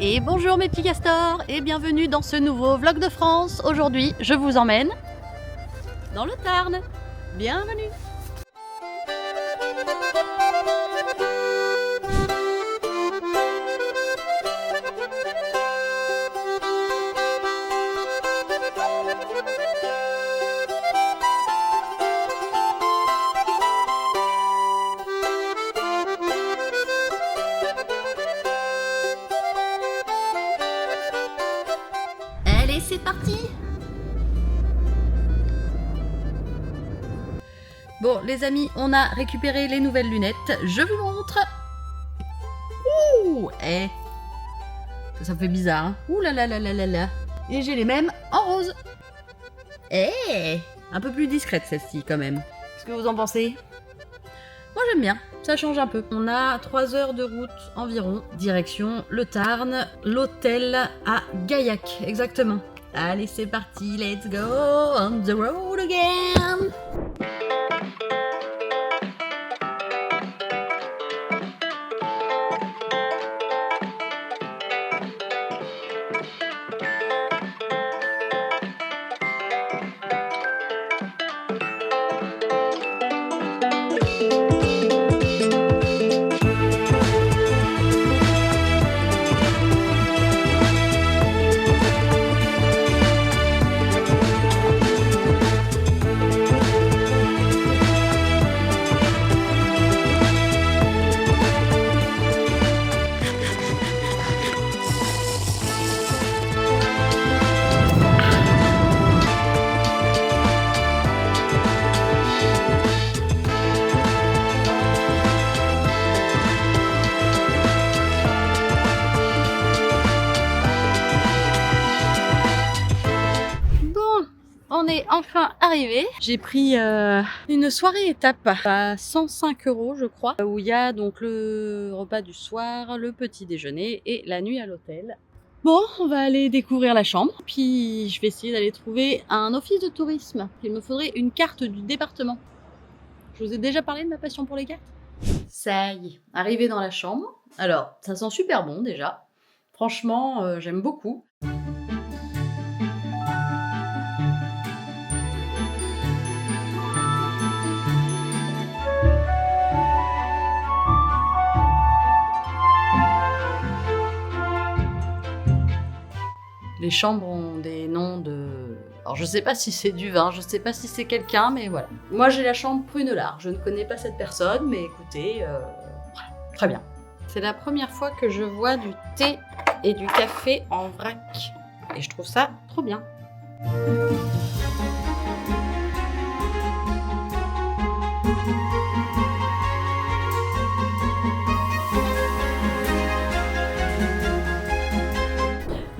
Et bonjour mes petits castors et bienvenue dans ce nouveau vlog de France. Aujourd'hui, je vous emmène dans le Tarn. Bienvenue. Allez, c'est parti. Bon, les amis, on a récupéré les nouvelles lunettes. Je vous montre. Ouh, ça me fait bizarre. Hein. Ouh là là là là là là. Et j'ai les mêmes en rose. Un peu plus discrète celle-ci quand même. Qu'est-ce que vous en pensez? Moi j'aime bien, ça change un peu. On a 3 heures de route environ, direction le Tarn, l'hôtel à Gaillac, exactement. Allez c'est parti, let's go on the road again. On est enfin arrivé. J'ai pris une soirée étape à 105 € je crois, où il y a donc le repas du soir, le petit déjeuner et la nuit à l'hôtel. Bon, on va aller découvrir la chambre, puis je vais essayer d'aller trouver un office de tourisme. Il me faudrait une carte du département. Je vous ai déjà parlé de ma passion pour les cartes. Ça y est, arrivé dans la chambre. Alors, ça sent super bon déjà. Franchement, j'aime beaucoup. Les chambres ont des noms de... Alors je sais pas si c'est du vin, je sais pas si c'est quelqu'un, mais voilà. Moi j'ai la chambre Prunelard, je ne connais pas cette personne, mais écoutez, voilà, très bien. C'est la première fois que je vois du thé et du café en vrac. Et je trouve ça trop bien.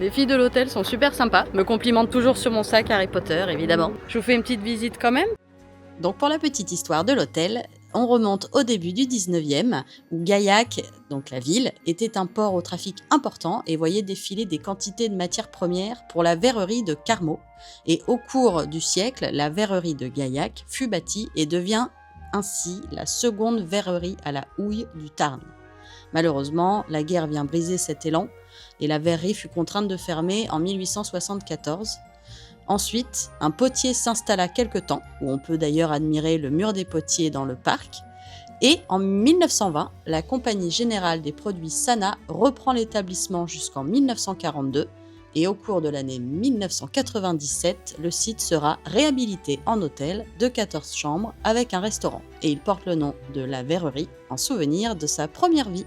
Les filles de l'hôtel sont super sympas, me complimentent toujours sur mon sac Harry Potter, évidemment. Je vous fais une petite visite quand même. Donc pour la petite histoire de l'hôtel, on remonte au début du 19e, où Gaillac, donc la ville, était un port au trafic important et voyait défiler des quantités de matières premières pour la verrerie de Carmaux. Et au cours du siècle, la verrerie de Gaillac fut bâtie et devient ainsi la seconde verrerie à la houille du Tarn. Malheureusement, la guerre vient briser cet élan et la verrerie fut contrainte de fermer en 1874. Ensuite, un potier s'installa quelque temps, où on peut d'ailleurs admirer le mur des potiers dans le parc. Et en 1920, la Compagnie Générale des Produits Sana reprend l'établissement jusqu'en 1942. Et au cours de l'année 1997, le site sera réhabilité en hôtel de 14 chambres avec un restaurant. Et il porte le nom de la verrerie en souvenir de sa première vie.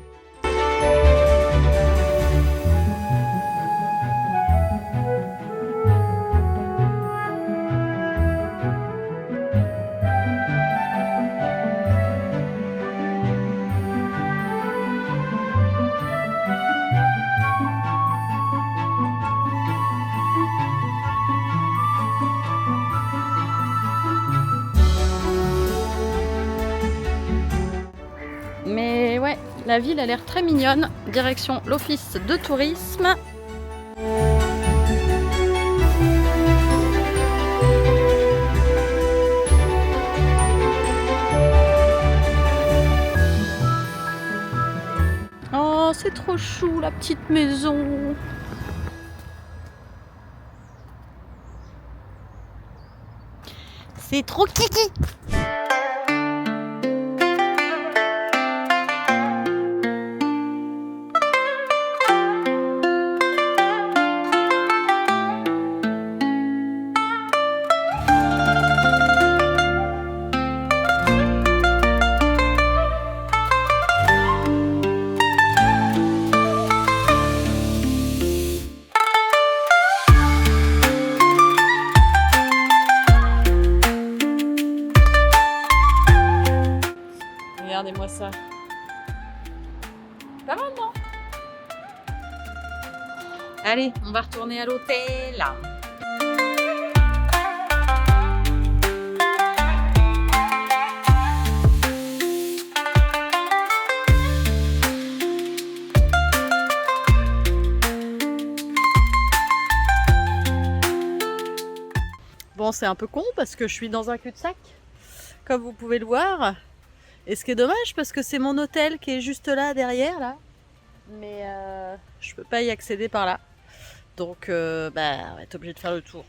Mais ouais, la ville a l'air très mignonne. Direction l'office de tourisme. c'est trop chou la petite maison. C'est trop kiki. Regardez-moi ça. Pas mal, non? Allez, on va retourner à l'hôtel. Bon, c'est un peu con parce que je suis dans un cul-de-sac, comme vous pouvez le voir. Et ce qui est dommage parce que c'est mon hôtel qui est juste là derrière là, mais je peux pas y accéder par là, donc on va être obligé de faire le tour.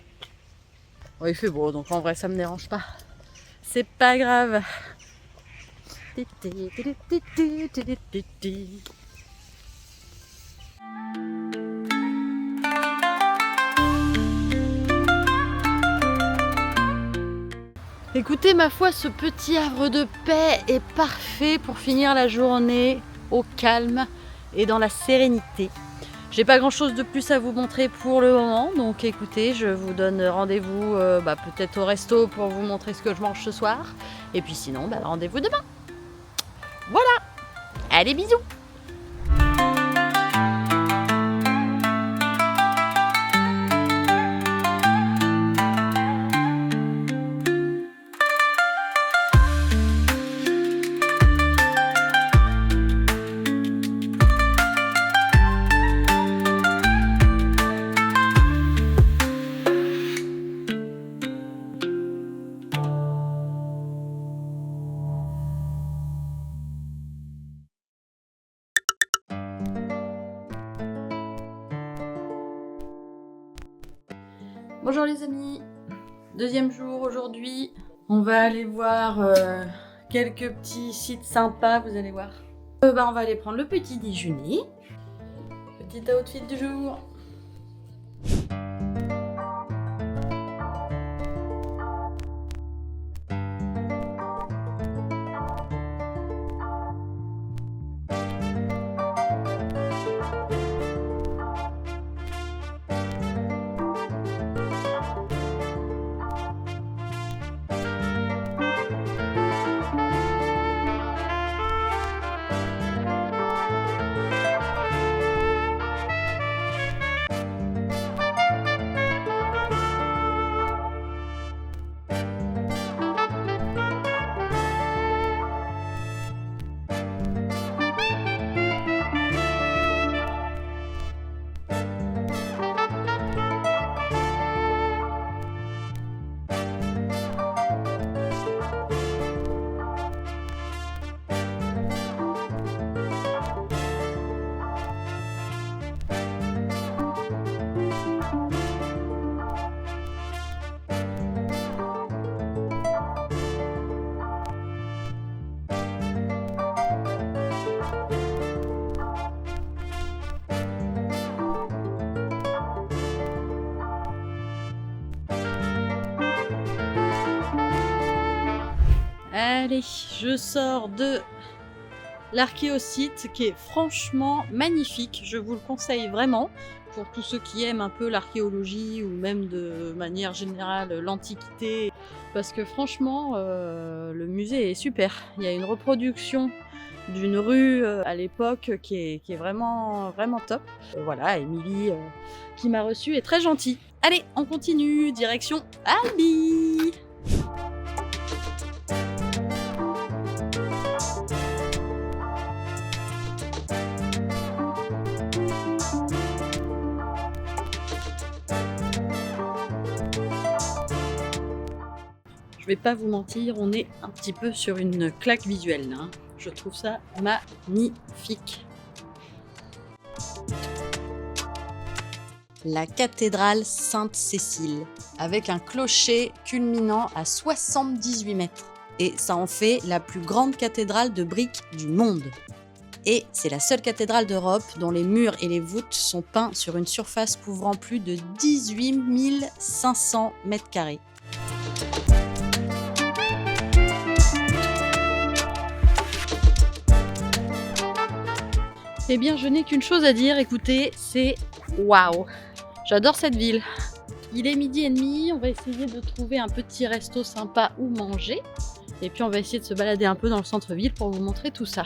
Bon, il fait beau donc en vrai ça me dérange pas, c'est pas grave. Écoutez, ma foi, ce petit havre de paix est parfait pour finir la journée au calme et dans la sérénité. J'ai pas grand chose de plus à vous montrer pour le moment, donc écoutez, je vous donne rendez-vous peut-être au resto pour vous montrer ce que je mange ce soir. Et puis sinon, rendez-vous demain. Voilà, allez, bisous. Bonjour les amis, deuxième jour aujourd'hui. On va aller voir quelques petits sites sympas, vous allez voir. On va aller prendre le petit déjeuner. Petit outfit du jour. Allez, je sors de l'archéosite qui est franchement magnifique. Je vous le conseille vraiment pour tous ceux qui aiment un peu l'archéologie ou même de manière générale l'antiquité. Parce que franchement, le musée est super. Il y a une reproduction d'une rue à l'époque qui est vraiment, vraiment top. Voilà, Émilie qui m'a reçue est très gentille. Allez, on continue, direction Albi. Je vais pas vous mentir, on est un petit peu sur une claque visuelle là, hein. Je trouve ça magnifique. la cathédrale Sainte-Cécile, avec un clocher culminant à 78 mètres. Et ça en fait la plus grande cathédrale de briques du monde. Et c'est la seule cathédrale d'Europe dont les murs et les voûtes sont peints sur une surface couvrant plus de 18 500 mètres carrés. Eh bien, je n'ai qu'une chose à dire, écoutez, c'est waouh! J'adore cette ville. Il est 12h30, on va essayer de trouver un petit resto sympa où manger. Et puis on va essayer de se balader un peu dans le centre-ville pour vous montrer tout ça.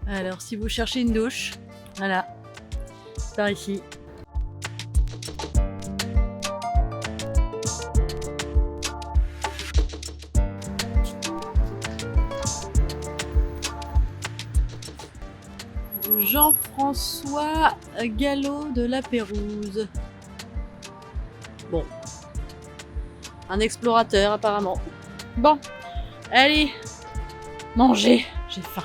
Alors, si vous cherchez une douche, voilà, c'est par ici. Jean-François Gallo de la Pérouse. Bon, un explorateur apparemment. Bon, allez, manger, j'ai faim.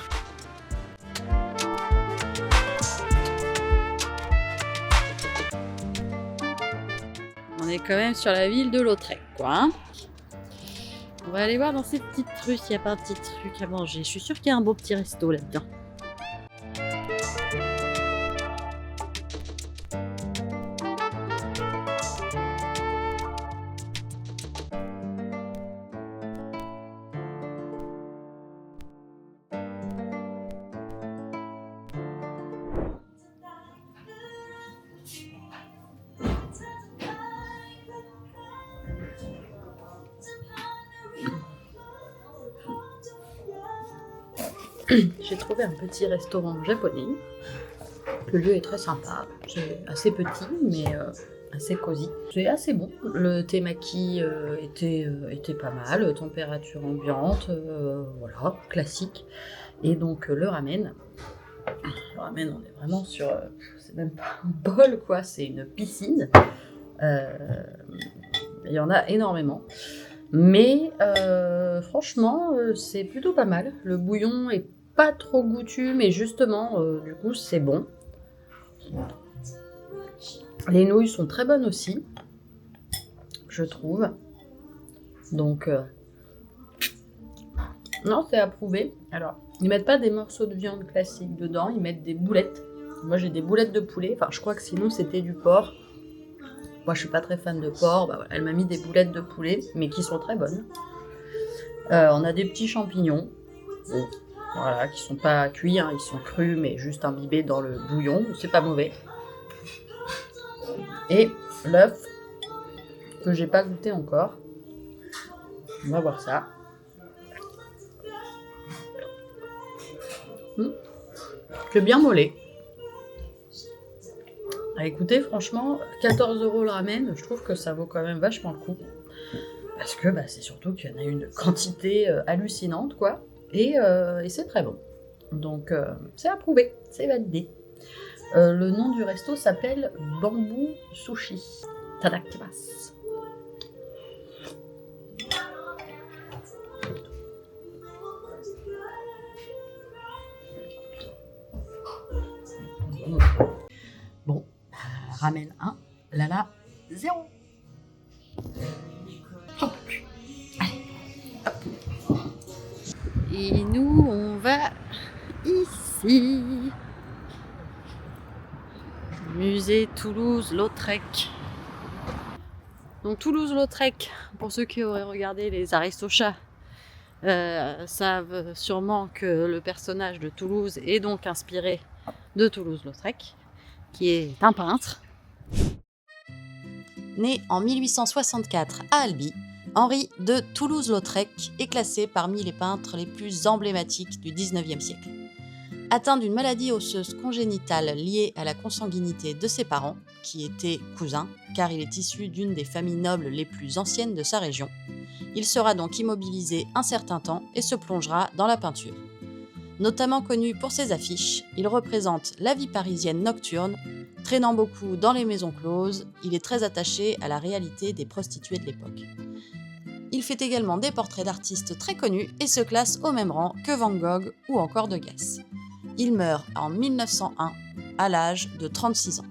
On est quand même sur la ville de Lautrec, quoi. Hein, on va aller voir dans ces petites rues s'il n'y a pas un petit truc à manger. Je suis sûre qu'il y a un beau petit resto là-dedans. J'ai trouvé un petit restaurant japonais. Le lieu est très sympa. C'est assez petit, mais assez cosy. C'est assez bon. Le temaki était pas mal. Température ambiante, voilà, classique. Et donc le ramen. Le ramen, on est vraiment sur... c'est même pas un bol, quoi. C'est une piscine. Il y en a énormément. Mais franchement, c'est plutôt pas mal. Le bouillon est pas trop goûtu, mais justement, du coup, c'est bon. Les nouilles sont très bonnes aussi, je trouve. Donc, non, c'est approuvé. Alors, ils mettent pas des morceaux de viande classiques dedans, ils mettent des boulettes. Moi, j'ai des boulettes de poulet. Enfin, je crois que sinon, c'était du porc. Moi, je suis pas très fan de porc. Bah, voilà, elle m'a mis des boulettes de poulet, mais qui sont très bonnes. On a des petits champignons. Bon, voilà, qui sont pas cuits, hein, ils sont crus, mais juste imbibés dans le bouillon. C'est pas mauvais. Et l'œuf, que j'ai pas goûté encore. On va voir ça. C'est bien mollet. Écoutez, franchement, 14 € le ramen, je trouve que ça vaut quand même vachement le coup. Parce que c'est surtout qu'il y en a une quantité hallucinante, quoi. Et c'est très bon. Donc, c'est approuvé, c'est validé. Le nom du resto s'appelle Bamboo Sushi. Tadakimasu. Bon, ramen 1, Lala 0. Hop. Allez, hop. Et nous, on va ici. Musée Toulouse-Lautrec. Donc Toulouse-Lautrec, pour ceux qui auraient regardé les Aristochats, savent sûrement que le personnage de Toulouse est donc inspiré de Toulouse-Lautrec, qui est un peintre. Né en 1864 à Albi, Henri de Toulouse-Lautrec est classé parmi les peintres les plus emblématiques du XIXe siècle. Atteint d'une maladie osseuse congénitale liée à la consanguinité de ses parents, qui étaient cousins, car il est issu d'une des familles nobles les plus anciennes de sa région, il sera donc immobilisé un certain temps et se plongera dans la peinture. Notamment connu pour ses affiches, il représente la vie parisienne nocturne. Traînant beaucoup dans les maisons closes, il est très attaché à la réalité des prostituées de l'époque. Il fait également des portraits d'artistes très connus et se classe au même rang que Van Gogh ou encore Degas. Il meurt en 1901 à l'âge de 36 ans.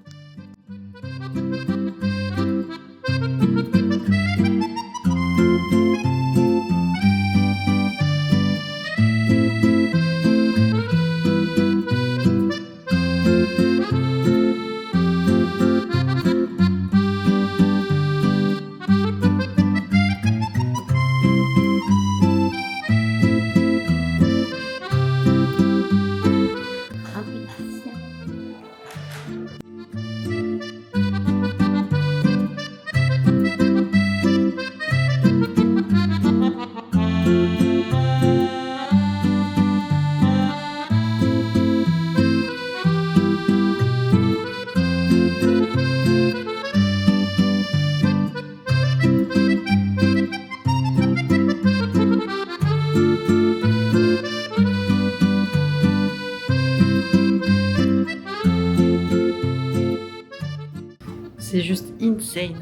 C'est juste insane.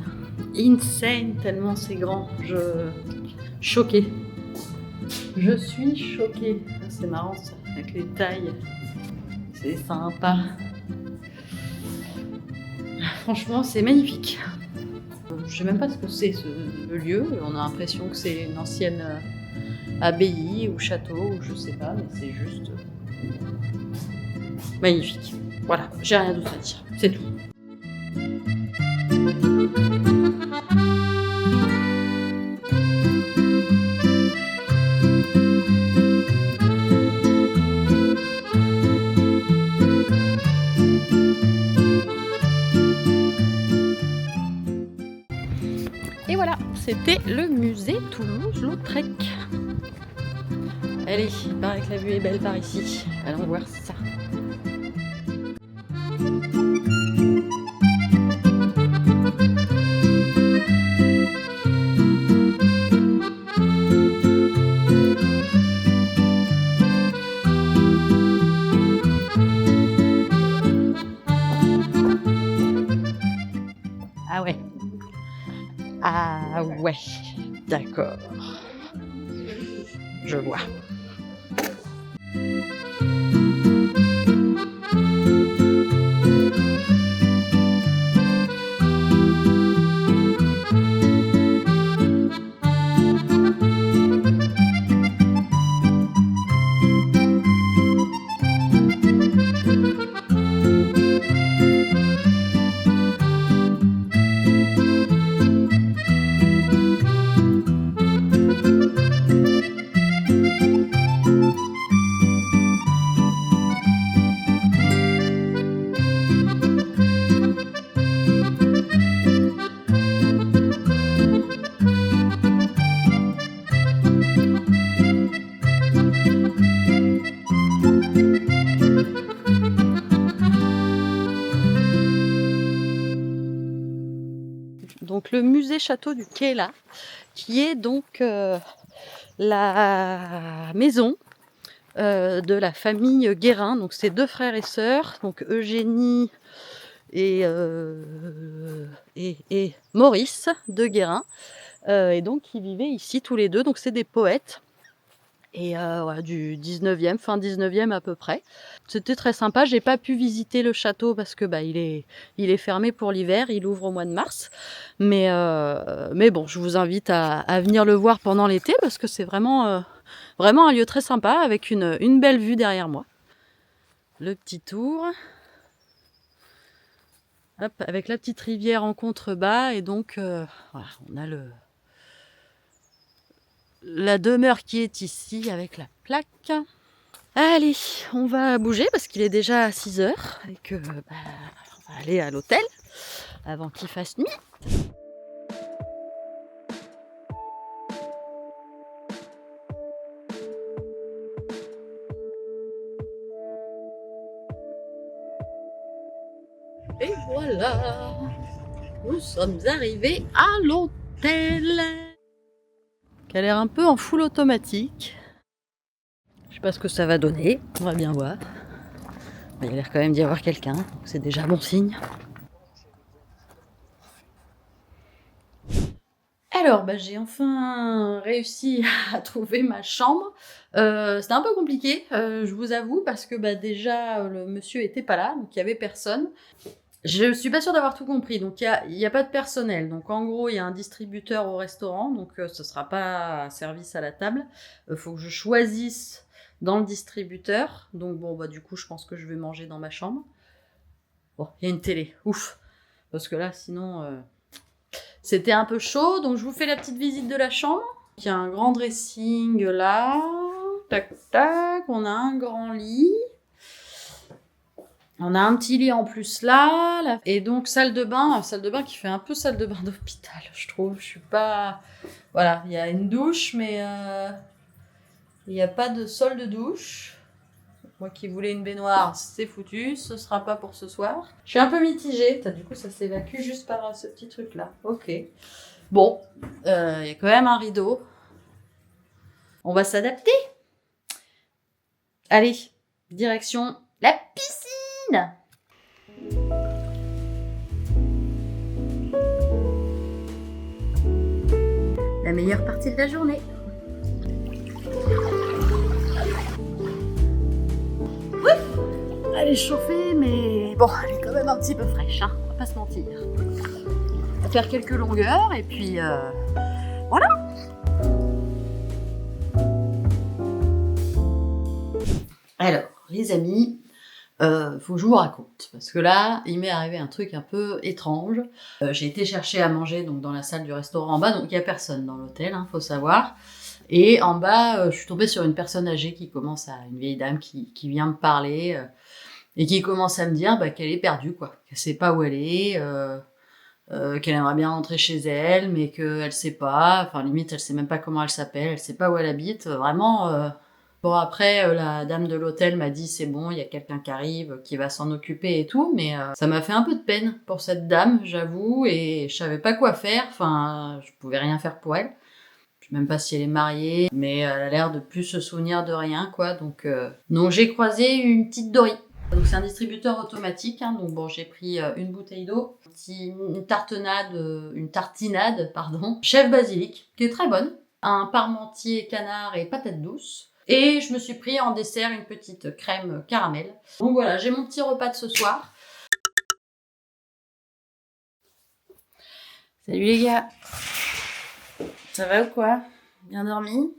Insane tellement c'est grand. Choquée. Je suis choquée. C'est marrant ça, avec les tailles. C'est sympa. Franchement, c'est magnifique. Je sais même pas ce que c'est ce lieu. On a l'impression que c'est une ancienne abbaye ou château, ou je sais pas, mais c'est juste magnifique. Voilà, j'ai rien d'autre à dire. C'est tout. Et voilà, c'était le musée Toulouse-Lautrec. Allez, il paraît que la vue est belle par ici. Allons voir ça. Ah ouais. Ah ouais, d'accord. Je vois. Donc le musée château du Quai là, qui est donc la maison de la famille Guérin. Donc c'est deux frères et sœurs, donc Eugénie et Maurice de Guérin, et donc ils vivaient ici tous les deux. Donc c'est des poètes. Et voilà, du 19e, fin 19e à peu près. C'était très sympa. J'ai pas pu visiter le château parce que il est fermé pour l'hiver. Il ouvre au mois de mars. Mais bon, je vous invite à venir le voir pendant l'été parce que c'est vraiment, vraiment un lieu très sympa avec une belle vue derrière moi. Le petit tour. Hop, avec la petite rivière en contrebas. Et donc, voilà, on a la demeure qui est ici avec la plaque. Allez, on va bouger parce qu'il est déjà 6 heures et que on va aller à l'hôtel avant qu'il fasse nuit. Et voilà, nous sommes arrivés à l'hôtel. Qui a l'air un peu en full automatique. Je sais pas ce que ça va donner, on va bien voir. Mais il a l'air quand même d'y avoir quelqu'un, donc c'est déjà bon signe. Alors, bah, j'ai enfin réussi à trouver ma chambre. C'était un peu compliqué, je vous avoue, parce que, bah, déjà, le monsieur était pas là, donc il y avait personne. Je suis pas sûre d'avoir tout compris, donc il y a pas de personnel. Donc en gros, il y a un distributeur au restaurant, donc ce sera pas service à la table. Faut que je choisisse dans le distributeur. Donc bon, bah du coup, je pense que je vais manger dans ma chambre. Bon, il y a une télé, ouf. Parce que là, sinon, c'était un peu chaud. Donc je vous fais la petite visite de la chambre. Il y a un grand dressing là. Tac, tac. On a un grand lit. On a un petit lit en plus là. Et donc salle de bain qui fait un peu salle de bain d'hôpital, je trouve. Je suis pas... Voilà, il y a une douche, mais il n'y a pas de sol de douche. Moi qui voulais une baignoire, c'est foutu, ce sera pas pour ce soir. Je suis un peu mitigée. Du coup, ça s'évacue juste par ce petit truc-là. Ok. Bon, il y a quand même un rideau. On va s'adapter. Allez, direction la piscine. La meilleure partie de la journée. Ouf, elle est chauffée, mais bon, elle est quand même un petit peu fraîche, hein, on va pas se mentir. On va faire quelques longueurs et puis voilà. Alors, les amis, faut que je vous raconte, parce que là, il m'est arrivé un truc un peu étrange. J'ai été chercher à manger donc dans la salle du restaurant en bas, donc il n'y a personne dans l'hôtel, hein, faut savoir. Et en bas, je suis tombée sur une personne âgée une vieille dame qui vient me parler et qui commence à me dire qu'elle est perdue, quoi, qu'elle sait pas où elle est, qu'elle aimerait bien rentrer chez elle, mais qu'elle sait pas, enfin limite elle sait même pas comment elle s'appelle, elle sait pas où elle habite, vraiment... Bon après, la dame de l'hôtel m'a dit c'est bon, il y a quelqu'un qui arrive, qui va s'en occuper et tout, mais ça m'a fait un peu de peine pour cette dame, j'avoue, et je savais pas quoi faire, enfin je pouvais rien faire pour elle. Je sais même pas si elle est mariée, mais elle a l'air de plus se souvenir de rien, quoi, donc j'ai croisé une petite Dory. Donc c'est un distributeur automatique, hein, donc bon j'ai pris une bouteille d'eau, une tartinade, pardon, chèvre basilic, qui est très bonne, un parmentier canard et patate douce. Et je me suis pris en dessert une petite crème caramel. Donc voilà, j'ai mon petit repas de ce soir. Salut les gars. Ça va ou quoi? Bien dormi?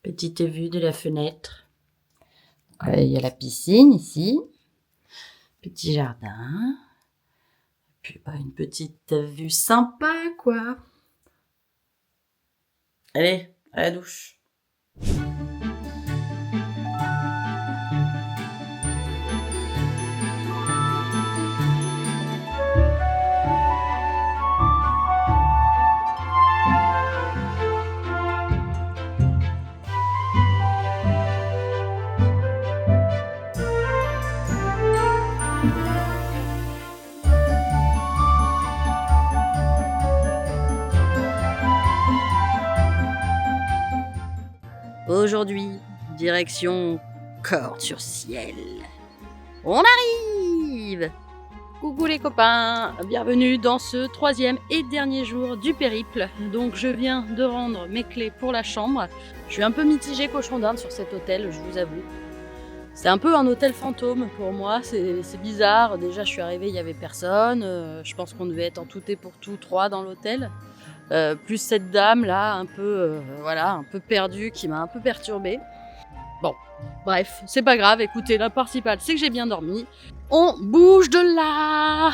Petite vue de la fenêtre. Il y a la piscine ici. Petit jardin. Puis une petite vue sympa, quoi. Allez, à la douche. Aujourd'hui, direction Cordes-sur-Ciel. On arrive! Coucou les copains, bienvenue dans ce 3e et dernier jour du périple. Donc je viens de rendre mes clés pour la chambre. Je suis un peu mitigée cochon d'Inde sur cet hôtel, je vous avoue. C'est un peu un hôtel fantôme pour moi, c'est bizarre. Déjà je suis arrivée, il n'y avait personne. Je pense qu'on devait être en tout et pour tout 3 dans l'hôtel. Plus cette dame là, un peu perdue, qui m'a un peu perturbée. Bon, bref, c'est pas grave, écoutez, le principal c'est que j'ai bien dormi. On bouge de là!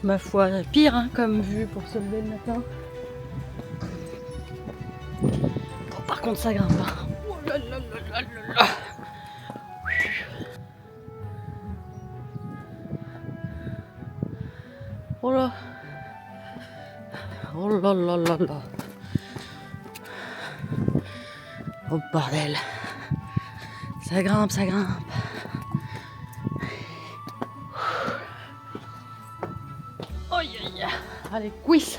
Ma foi, pire hein, comme vue pour se lever le matin. Bon, par contre, ça grimpe. Hein. Oh là là là là là là. Oh là. Oh là là là là. Oh bordel. Ça grimpe, ça grimpe. Aïe aïe. Ah, les cuisses.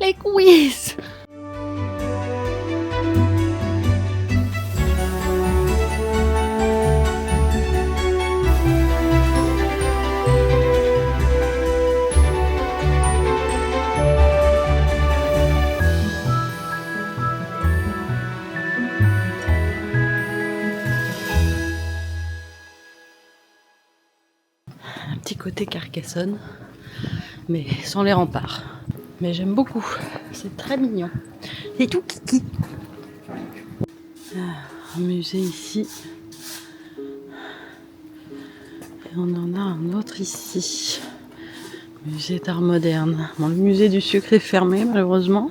Les cuisses. Un petit côté Carcassonne, mais sans les remparts. Mais j'aime beaucoup, c'est très mignon. C'est tout kiki. Un musée ici. Et on en a un autre ici. Musée d'art moderne. Bon, le musée du sucre est fermé malheureusement.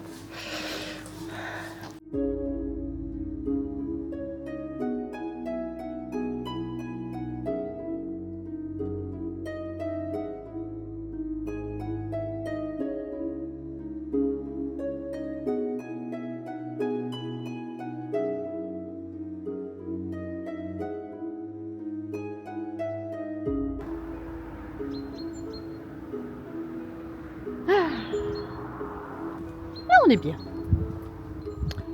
Là on est bien.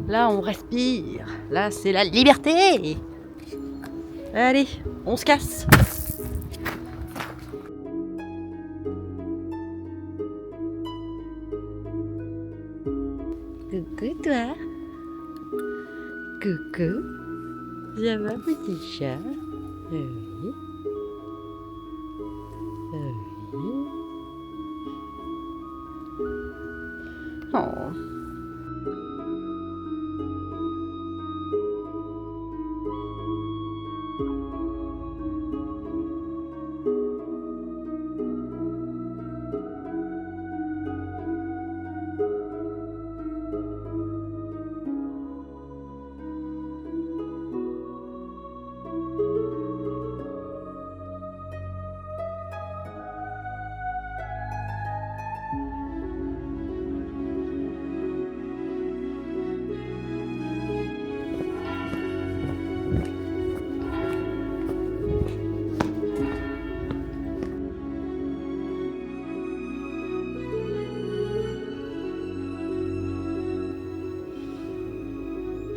Là on respire. Là c'est la liberté. Allez, on se casse. Coucou toi. Coucou. Ça va petit chat? Oui. Oui. Oh.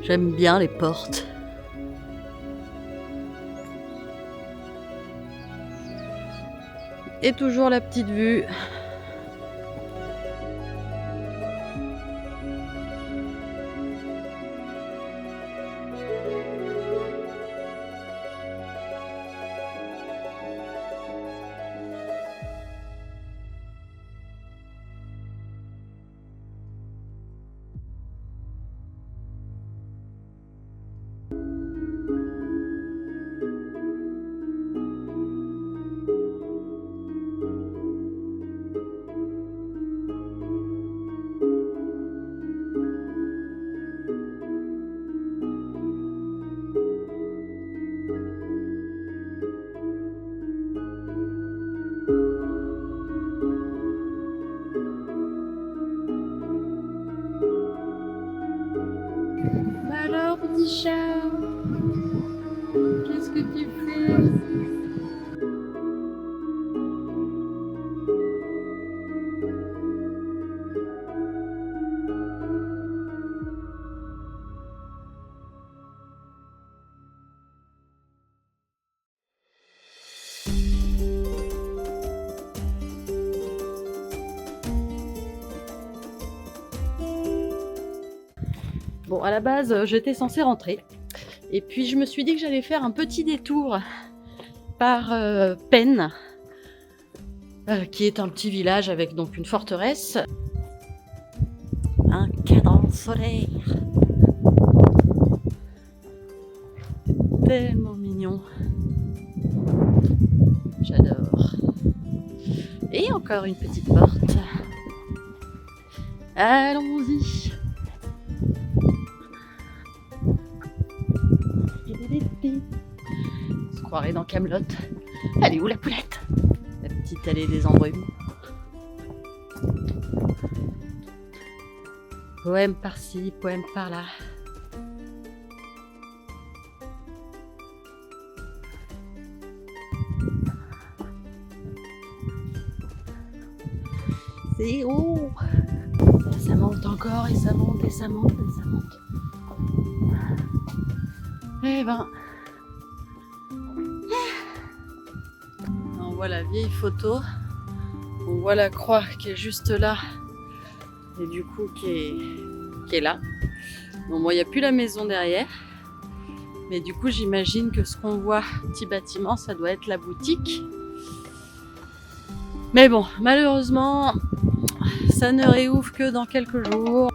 J'aime bien les portes. Et toujours la petite vue. Alors, petit chat, qu'est-ce que tu fais? Bon, à la base, j'étais censée rentrer. Et puis, je me suis dit que j'allais faire un petit détour par Penne, qui est un petit village avec donc une forteresse. Un cadran solaire. Tellement mignon. J'adore. Et encore une petite porte. Allons-y. On se croirait dans Camelot. Elle est où la poulette? La petite allée des embrumes. Poème par-ci, poème par-là. C'est haut. Ça monte encore et ça monte et ça monte et ça monte. Eh ben, on voit la vieille photo, on voit la croix qui est juste là et du coup qui est là. Bon, moi il n'y a plus la maison derrière, mais du coup j'imagine que ce qu'on voit, petit bâtiment, ça doit être la boutique. Mais bon, malheureusement, ça ne réouvre que dans quelques jours.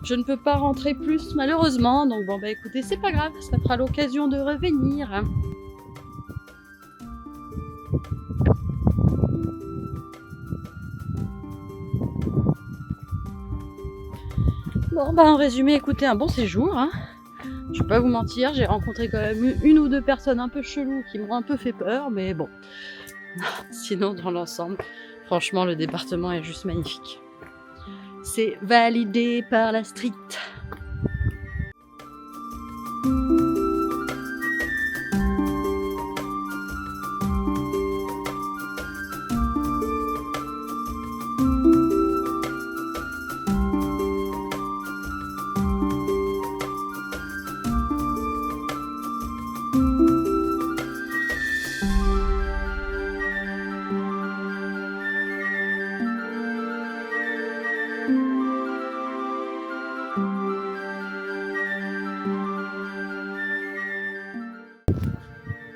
Je ne peux pas rentrer plus malheureusement, donc bon bah écoutez, c'est pas grave, ça fera l'occasion de revenir. Bon bah en résumé, écoutez, un bon séjour, hein. Je vais pas vous mentir, j'ai rencontré quand même une ou deux personnes un peu cheloues qui m'ont un peu fait peur, mais bon. Sinon dans l'ensemble, franchement le département est juste magnifique. C'est validé par la street.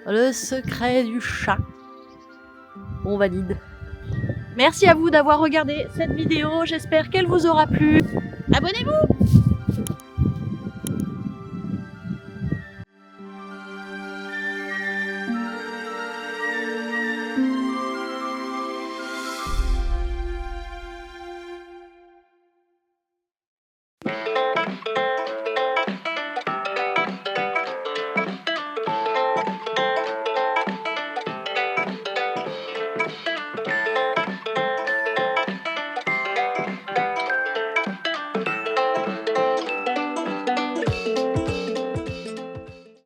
Le secret du chat. On valide. Merci à vous d'avoir regardé cette vidéo, j'espère qu'elle vous aura plu. Abonnez-vous!